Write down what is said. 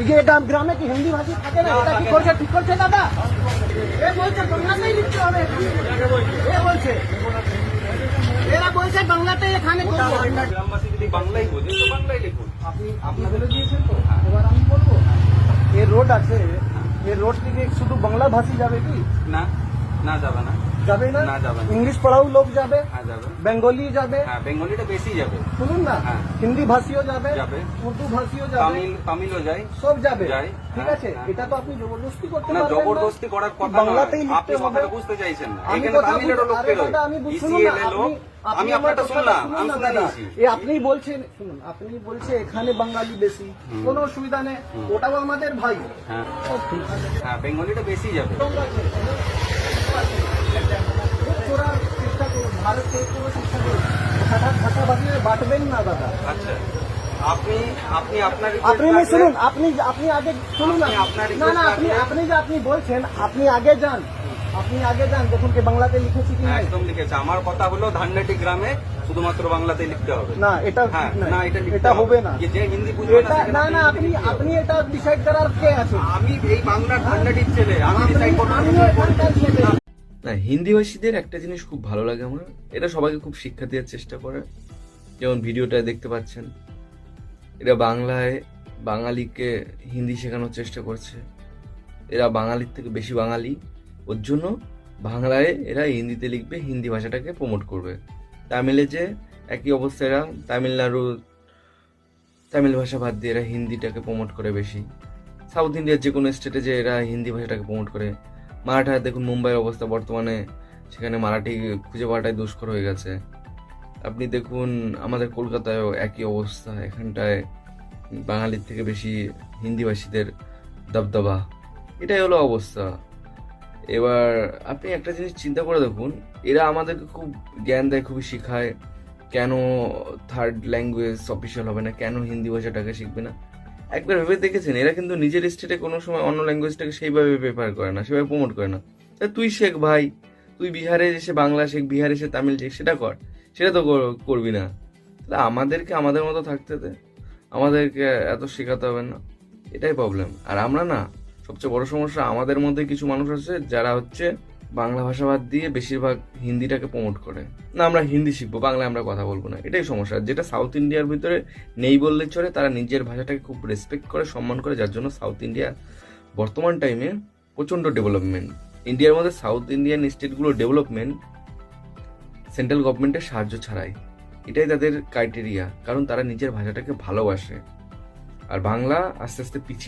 গ্রামে কি হিন্দি ভাষী থাকে না? এটা কি করছে? ঠিক করছে দাদা? এ বলছে বাংলাতেই লিখতে হবে। এ বলছে এরা বলছে বাংলাতেই এখানে করবো। গ্রামবাসী যদি বাংলাই বোঝে তো বাংলাই লিখুন। আপনি বলে দিয়েছেন তো, এবার আমি বলবো এই রোড আছে, এই রোড থেকে শুধু বাংলা ভাষী যাবে কি? না, না যাবে না। যাবে না? না যাবে না। ইংলিশ পড়াও লোক যাবে, হ্যাঁ যাবে। বেঙ্গলি যাবে, হ্যাঁ বেঙ্গলিটা বেশি যাবে। শুনুন না, হ্যাঁ। হিন্দি ভাষীও যাবে, যাবে। উর্দু ভাষীও যাবে, তামিলও যায়। সব যাবে। যায়। ঠিক হ্যাঁ, আছে, হ্যাঁ। এটা তো আপনি জবরদস্তি করতে না পারবেন না। জবরদস্তি করার কথা নয়। বাংলাতেই লিখতে আপনি হবে। কথাটা বুঝতে চাইছেন না। আমি এখানে কথা তামিলেরও লোক আরে বেরোয়। দাদা, আমি শুনুন না, ECL লোক। আমি আমার আপনারটা কথাটা শুনলাম, শুনুন আমি না শুনে দাদা। নিয়েছি। আপনি বলছেন, শুনুন, আপনি বলছে এখানে বাঙালি বেশি, কোনো অসুবিধা নেই, ওটাও আমাদের ভাই। হ্যাঁ সব ঠিক আছে। হ্যাঁ বেঙ্গলিটা বেশি যাবে। করার চেষ্টা করুন, ভারত থেকে কোনো চেষ্টা করুন, ভাষা বাড়িয়ে বাঁটবেন না দাদা। আচ্ছা আপনি আপনি আপনার আপনি শুনুন, আপনি আগে শুনুন না, আপনি আপনার না না, request আপনি রাখলে- আপনি যে আপনি বলছেন, আপনি আগে যান, দেখুন কি বাংলাতে লিখেছি কি নাই। একদম লিখেছে। আমার কথা হলো ধাননাটি গ্রামে শুধুমাত্র বাংলাতে লিখতে হবে। না, এটা হ্যাঁ ঠিক নাই। না এটা লিখতে এটা হবে না। যে হিন্দি বুঝবে না এটা সেখানে না না, হিন্দি লিখতে হবে। আপনি এটা ডিসাইড করার কে আছে? আমি এই বাংলার ধাননাটির ছেলে, আমি ডিসাইড করবো। আমিও এখানকার ছেলে। না, হিন্দিভাষীদের একটা জিনিস খুব ভালো লাগে আমার, এটা সবাইকে খুব শিক্ষা দেওয়ার চেষ্টা করে। যেমন ভিডিওটা দেখতে পাচ্ছেন, এরা বাংলায় বাঙালিকে হিন্দি শেখানোর চেষ্টা করছে। এরা বাঙালির থেকে বেশি বাঙালি, ওর জন্য বাংলায় এরা হিন্দিতে লিখবে, হিন্দি ভাষাটাকে প্রমোট করবে। তামিলে যে একই অবস্থা, এরা তামিল ভাষা বাদ দিয়ে এরা হিন্দিটাকে প্রমোট করে বেশি। সাউথ ইন্ডিয়ার যে কোনো স্টেটে যে এরা হিন্দি ভাষাটাকে প্রমোট করে। মারাঠা দেখুন, মুম্বাইয়ের অবস্থা বর্তমানে, সেখানে মারাঠি খুঁজে পাওয়াটাই দুষ্কর হয়ে গেছে। আপনি দেখুন আমাদের কলকাতায়ও একই অবস্থা, এখানটায় বাঙালির থেকে বেশি হিন্দিভাষীদের দবদবা। এটাই হলো অবস্থা। এবার আপনি একটা জিনিস চিন্তা করে দেখুন, এরা আমাদেরকে খুব জ্ঞান দেয়, খুবই শেখায়, কেন থার্ড ল্যাঙ্গুয়েজ অফিসিয়াল হবে না, কেন হিন্দি ভাষাটাকে শিখবে না। একবার ভেবে দেখেছেন, এরা কিন্তু নিজের স্টেটে কোনো সময় অন্য ল্যাঙ্গুয়েজটাকে সেইভাবে প্রেফার করে না, সেভাবে প্রমোট করে না। তা তুই শেখ ভাই, তুই বিহারে এসে বাংলা শেখ, বিহারে এসে তামিল শেখ, সেটা কর, সেটা তো করবি না। তাহলে আমাদেরকে আমাদের মতো থাকতে দে, আমাদেরকে এত শেখাতে হবে না, এটাই প্রবলেম। আর আমরা না, সবচেয়ে বড় সমস্যা, আমাদের মধ্যে কিছু মানুষ আছে যারা হচ্ছে বাংলা ভাষা বাদ দিয়ে বেশিরভাগ হিন্দিটাকে প্রমোট করে। না আমরা হিন্দি শিখবো, বাংলায় আমরা কথা বলবো না, এটাই সমস্যা। যেটা সাউথ ইন্ডিয়ার ভিতরে নেই বললে চলে, তারা নিজের ভাষাটাকে খুব রেসপেক্ট করে, সম্মান করে, যার জন্য সাউথ ইন্ডিয়া বর্তমান টাইমে প্রচণ্ড ডেভেলপমেন্ট। ইন্ডিয়ার মধ্যে সাউথ ইন্ডিয়ান স্টেটগুলো ডেভেলপমেন্ট সেন্ট্রাল গভর্নমেন্টের সাহায্য ছাড়াই। এটাই তাদের ক্রাইটেরিয়া, কারণ তারা নিজের ভাষাটাকে ভালোবাসে। আর বাংলা আস্তে আস্তে পিছিয়ে